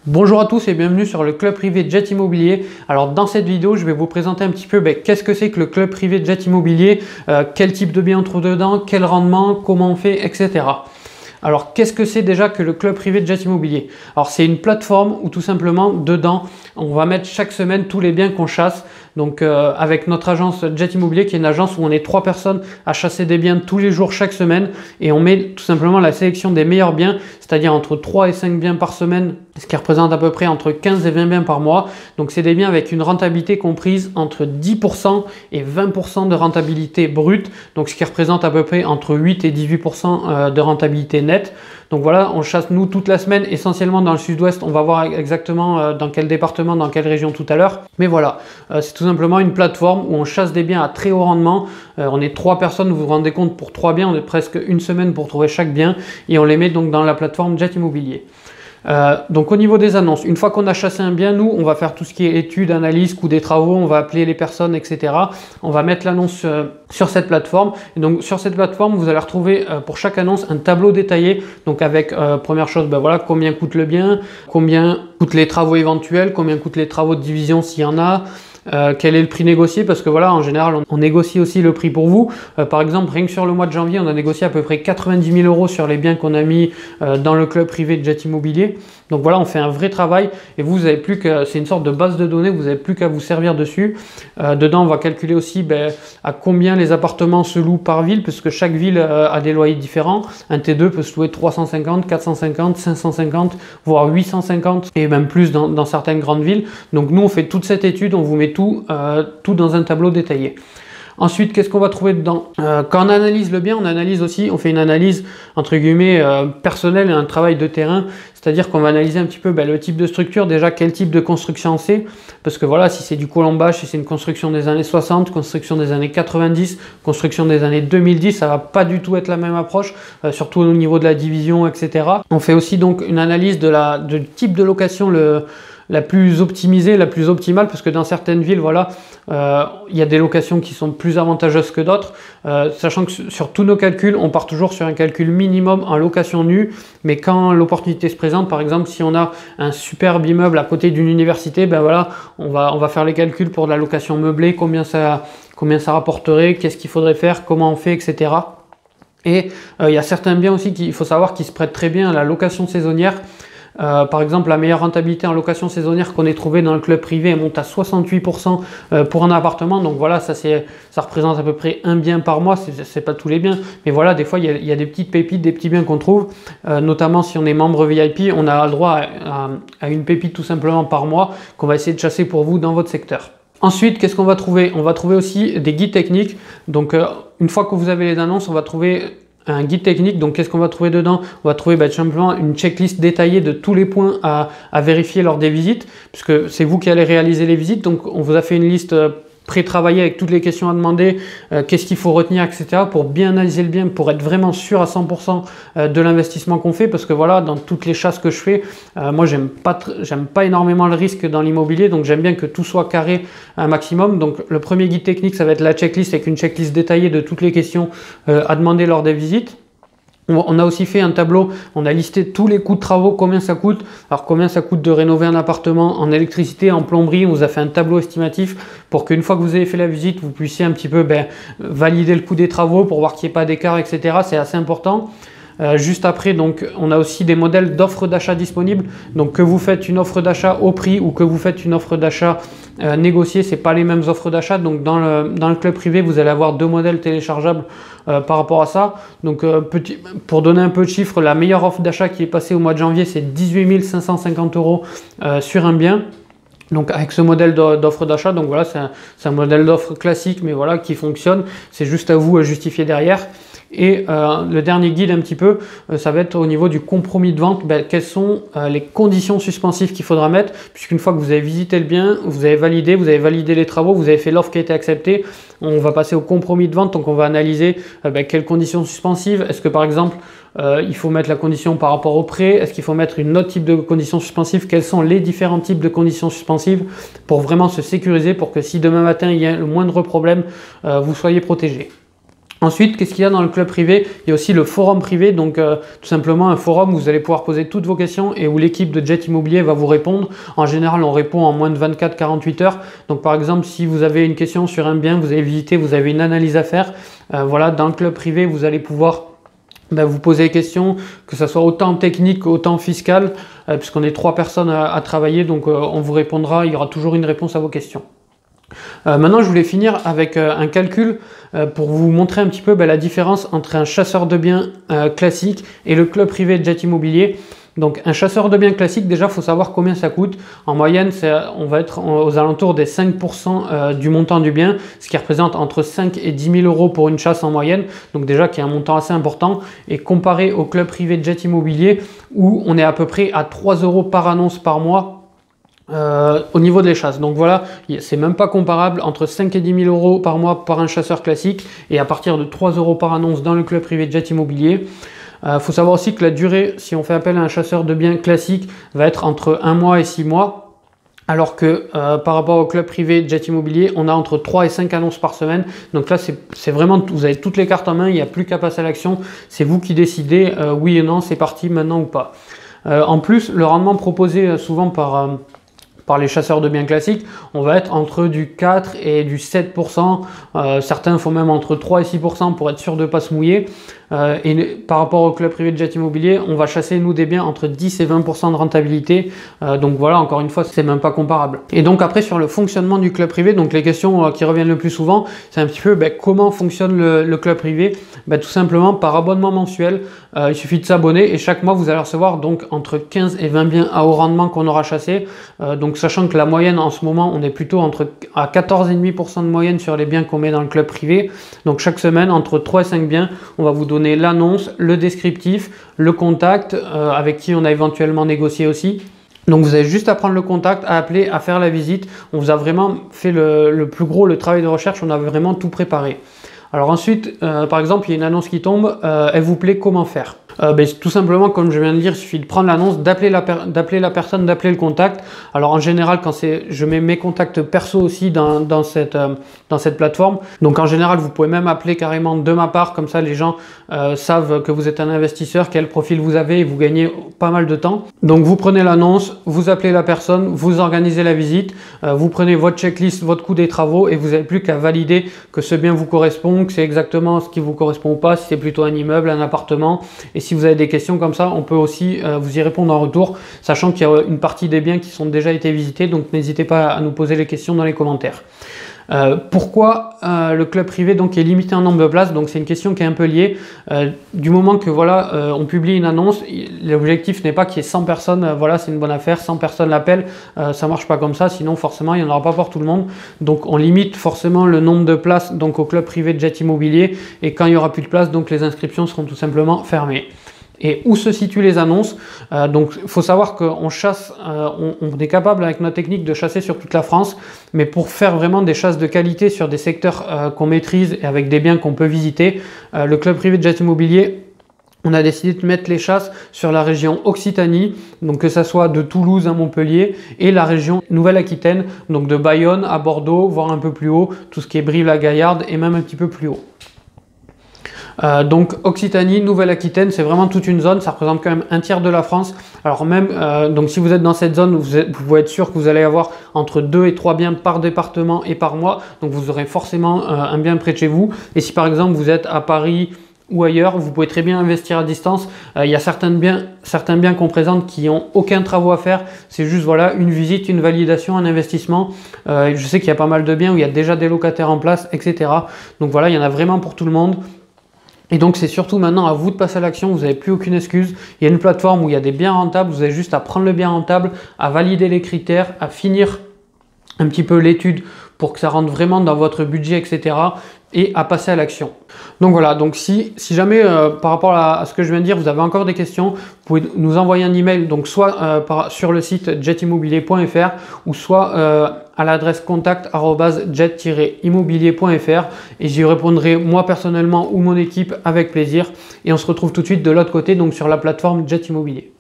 Bonjour à tous et bienvenue sur le club privé Jet Immobilier. Alors dans cette vidéo, je vais vous présenter un petit peu qu'est-ce que c'est que le club privé Jet Immobilier, quel type de bien on trouve dedans, quel rendement, comment on fait, etc. Alors qu'est-ce que c'est déjà que le club privé Jet Immobilier? Alors c'est une plateforme où tout simplement dedans, on va mettre chaque semaine tous les biens qu'on chasse. Donc avec notre agence Jet Immobilier qui est une agence où on est 3 personnes à chasser des biens tous les jours chaque semaine et on met tout simplement la sélection des meilleurs biens, c'est-à-dire entre 3 et 5 biens par semaine, ce qui représente à peu près entre 15 et 20 biens par mois. Donc c'est des biens avec une rentabilité comprise entre 10% et 20% de rentabilité brute, donc ce qui représente à peu près entre 8 et 18% de rentabilité nette. Donc voilà, on chasse nous toute la semaine, essentiellement dans le sud-ouest. On va voir exactement dans quel département, dans quelle région tout à l'heure. Mais voilà, c'est tout simplement une plateforme où on chasse des biens à très haut rendement. On est 3 personnes, vous vous rendez compte, pour 3 biens, on est presque une semaine pour trouver chaque bien. Et on les met donc dans la plateforme Jet Immobilier. Donc au niveau des annonces, une fois qu'on a chassé un bien, nous on va faire tout ce qui est études, analyse, coût des travaux, on va appeler les personnes, etc. On va mettre l'annonce sur cette plateforme. Et donc sur cette plateforme, vous allez retrouver pour chaque annonce un tableau détaillé. Donc avec première chose, voilà, combien coûte le bien, combien coûtent les travaux éventuels, combien coûtent les travaux de division s'il y en a. Quel est le prix négocié, parce que voilà, en général on négocie aussi le prix pour vous. Par exemple, rien que sur le mois de janvier, on a négocié à peu près 90 000 € sur les biens qu'on a mis dans le club privé de Jet Immobilier. Donc voilà, on fait un vrai travail et vous avez plus que, c'est une sorte de base de données, vous n'avez plus qu'à vous servir dessus. Dedans, on va calculer aussi à combien les appartements se louent par ville, parce que chaque ville a des loyers différents. Un T2 peut se louer 350, 450, 550, voire 850 et même plus dans certaines grandes villes. Donc nous, on fait toute cette étude, on vous met tout dans un tableau détaillé. Ensuite, qu'est-ce qu'on va trouver dedans? Quand on analyse le bien, on analyse aussi, on fait une analyse entre guillemets personnelle et un travail de terrain, c'est-à-dire qu'on va analyser un petit peu le type de structure, déjà quel type de construction c'est, parce que voilà, si c'est du colombage, si c'est une construction des années 60, construction des années 90, construction des années 2010, ça va pas du tout être la même approche, surtout au niveau de la division, etc. On fait aussi donc une analyse du type de location la plus optimisée, la plus optimale, parce que dans certaines villes, voilà, il y a des locations qui sont plus avantageuses que d'autres, sachant que sur tous nos calculs, on part toujours sur un calcul minimum en location nue, mais quand l'opportunité se présente, par exemple, si on a un superbe immeuble à côté d'une université, voilà, on va faire les calculs pour de la location meublée, combien ça rapporterait, qu'est-ce qu'il faudrait faire, comment on fait, etc. Et il y a certains biens aussi qu'il faut savoir qui se prêtent très bien à la location saisonnière. Par exemple, la meilleure rentabilité en location saisonnière qu'on ait trouvé dans le club privé, elle monte à 68% pour un appartement. Donc voilà, ça représente à peu près un bien par mois. C'est pas tous les biens, mais voilà, des fois il y a des petites pépites, des petits biens qu'on trouve. Notamment si on est membre VIP, on a le droit à une pépite tout simplement par mois qu'on va essayer de chasser pour vous dans votre secteur. Ensuite, qu'est-ce qu'on va trouver? On va trouver aussi des guides techniques. Donc une fois que vous avez les annonces, on va trouver un guide technique. Donc qu'est-ce qu'on va trouver dedans? On va trouver tout simplement une checklist détaillée de tous les points à vérifier lors des visites, puisque c'est vous qui allez réaliser les visites. Donc on vous a fait une liste pré-travaillée avec toutes les questions à demander, qu'est-ce qu'il faut retenir, etc. pour bien analyser le bien, pour être vraiment sûr à 100% de l'investissement qu'on fait, parce que voilà, dans toutes les chasses que je fais, moi j'aime pas énormément le risque dans l'immobilier, donc j'aime bien que tout soit carré un maximum. Donc le premier guide technique, ça va être la checklist avec une checklist détaillée de toutes les questions à demander lors des visites. On a aussi fait un tableau, on a listé tous les coûts de travaux, combien ça coûte. Alors combien ça coûte de rénover un appartement en électricité, en plomberie. On vous a fait un tableau estimatif pour qu'une fois que vous avez fait la visite, vous puissiez un petit peu valider le coût des travaux pour voir qu'il n'y ait pas d'écart, etc. C'est assez important. Juste après, donc, on a aussi des modèles d'offres d'achat disponibles. Donc que vous faites une offre d'achat au prix ou que vous faites une offre d'achat négociée, c'est pas les mêmes offres d'achat. Donc dans le club privé, vous allez avoir 2 modèles téléchargeables par rapport à ça. Donc pour donner un peu de chiffres, la meilleure offre d'achat qui est passée au mois de janvier, c'est 18 550 € sur un bien. Donc avec ce modèle d'offre d'achat, donc voilà, c'est un modèle d'offre classique, mais voilà, qui fonctionne. C'est juste à vous à justifier derrière. Et le dernier guide un petit peu, ça va être au niveau du compromis de vente, quelles sont les conditions suspensives qu'il faudra mettre, puisqu'une fois que vous avez visité le bien, vous avez validé les travaux, vous avez fait l'offre qui a été acceptée, on va passer au compromis de vente. Donc on va analyser quelles conditions suspensives. Est-ce que par exemple il faut mettre la condition par rapport au prêt? Est-ce qu'il faut mettre une autre type de conditions suspensives? Quels sont les différents types de conditions suspensives pour vraiment se sécuriser, pour que si demain matin il y a le moindre problème, vous soyez protégé. Ensuite, qu'est-ce qu'il y a dans le club privé? Il y a aussi le forum privé, donc tout simplement un forum où vous allez pouvoir poser toutes vos questions et où l'équipe de Jet Immobilier va vous répondre. En général, on répond en moins de 24-48 heures. Donc par exemple, si vous avez une question sur un bien, vous avez visité, vous avez une analyse à faire, voilà, dans le club privé, vous allez pouvoir vous poser des questions, que ce soit autant technique qu'autant fiscal, puisqu'on est 3 personnes à travailler, donc on vous répondra, il y aura toujours une réponse à vos questions. Maintenant, je voulais finir avec un calcul pour vous montrer un petit peu la différence entre un chasseur de biens classique et le club privé de Jet Immobilier. Donc un chasseur de biens classique, déjà il faut savoir combien ça coûte. En moyenne, on va être aux alentours des 5% du montant du bien, ce qui représente entre 5 et 10 000 euros pour une chasse en moyenne. Donc déjà qui est un montant assez important. Et comparé au club privé de Jet Immobilier, où on est à peu près à 3 euros par annonce par mois, au niveau des chasses. Donc voilà, c'est même pas comparable entre 5 et 10 000 euros par mois par un chasseur classique et à partir de 3 euros par annonce dans le club privé de Jet Immobilier. Faut savoir aussi que la durée, si on fait appel à un chasseur de biens classique, va être entre 1 mois et 6 mois. Alors que par rapport au club privé de Jet Immobilier, on a entre 3 et 5 annonces par semaine. Donc là, c'est vraiment, vous avez toutes les cartes en main, il n'y a plus qu'à passer à l'action. C'est vous qui décidez oui et non, c'est parti maintenant ou pas. En plus, le rendement proposé souvent par les chasseurs de biens classiques, on va être entre du 4 et du 7%. Certains font même entre 3 et 6% pour être sûr de ne pas se mouiller. Et par rapport au club privé de Jet Immobilier, on va chasser nous des biens entre 10 et 20% de rentabilité. Donc voilà, encore une fois, c'est même pas comparable. Et donc après, sur le fonctionnement du club privé, donc les questions qui reviennent le plus souvent, c'est un petit peu comment fonctionne le club privé. Tout simplement par abonnement mensuel. Il suffit de s'abonner et chaque mois, vous allez recevoir donc entre 15 et 20 biens à haut rendement qu'on aura chassé. Donc sachant que la moyenne en ce moment, on est plutôt à 14,5% de moyenne sur les biens qu'on met dans le club privé. Donc chaque semaine, entre 3 et 5 biens, on va vous donner l'annonce, le descriptif, le contact avec qui on a éventuellement négocié aussi. Donc vous avez juste à prendre le contact, à appeler, à faire la visite. On vous a vraiment fait le plus gros, le travail de recherche, on a vraiment tout préparé. Alors ensuite, par exemple, il y a une annonce qui tombe, elle vous plaît, comment faire? Tout simplement, comme je viens de dire, il suffit de prendre l'annonce, d'appeler la personne, d'appeler le contact. Alors en général, je mets mes contacts perso aussi dans cette plateforme. Donc en général, vous pouvez même appeler carrément de ma part, comme ça les gens savent que vous êtes un investisseur, quel profil vous avez et vous gagnez pas mal de temps. Donc vous prenez l'annonce, vous appelez la personne, vous organisez la visite, vous prenez votre checklist, votre coût des travaux et vous n'avez plus qu'à valider que ce bien vous correspond, que c'est exactement ce qui vous correspond ou pas, si c'est plutôt un immeuble, un appartement. Et si vous avez des questions comme ça, on peut aussi vous y répondre en retour, sachant qu'il y a une partie des biens qui sont déjà été visités, donc n'hésitez pas à nous poser les questions dans les commentaires. Pourquoi le club privé donc est limité en nombre de places? Donc c'est une question qui est un peu liée. Du moment que voilà, on publie une annonce, l'objectif n'est pas qu'il y ait 100 personnes, voilà, c'est une bonne affaire, 100 personnes l'appellent, ça marche pas comme ça, sinon forcément il n'y en aura pas pour tout le monde. Donc on limite forcément le nombre de places donc au club privé de Jet Immobilier, et quand il n'y aura plus de place, donc les inscriptions seront tout simplement fermées. Et où se situent les annonces? Donc il faut savoir qu'on chasse, on est capable avec notre technique de chasser sur toute la France, mais pour faire vraiment des chasses de qualité sur des secteurs qu'on maîtrise et avec des biens qu'on peut visiter, le club privé de Jet Immobilier, on a décidé de mettre les chasses sur la région Occitanie, donc que ça soit de Toulouse à Montpellier, et la région Nouvelle-Aquitaine, donc de Bayonne à Bordeaux, voire un peu plus haut, tout ce qui est Brive-la-Gaillarde et même un petit peu plus haut. Donc Occitanie, Nouvelle-Aquitaine, c'est vraiment toute une zone, ça représente quand même un tiers de la France. Alors même, donc si vous êtes dans cette zone, vous pouvez être sûr que vous allez avoir entre 2 et 3 biens par département et par mois, donc vous aurez forcément un bien près de chez vous. Et si par exemple vous êtes à Paris ou ailleurs, vous pouvez très bien investir à distance. Il y a certains biens qu'on présente qui n'ont aucun travaux à faire, c'est juste voilà, une visite, une validation, un investissement. Je sais qu'il y a pas mal de biens où il y a déjà des locataires en place, etc. Donc voilà, il y en a vraiment pour tout le monde. Et donc c'est surtout maintenant à vous de passer à l'action, vous n'avez plus aucune excuse. Il y a une plateforme où il y a des biens rentables, vous avez juste à prendre le bien rentable, à valider les critères, à finir un petit peu l'étude pour que ça rentre vraiment dans votre budget, etc. et à passer à l'action. Donc voilà, donc si jamais par rapport à ce que je viens de dire, vous avez encore des questions, vous pouvez nous envoyer un email, donc soit sur le site jetimmobilier.fr ou soit à l'adresse contact@jet-immobilier.fr et j'y répondrai moi personnellement ou mon équipe avec plaisir. Et on se retrouve tout de suite de l'autre côté, donc sur la plateforme Jet Immobilier.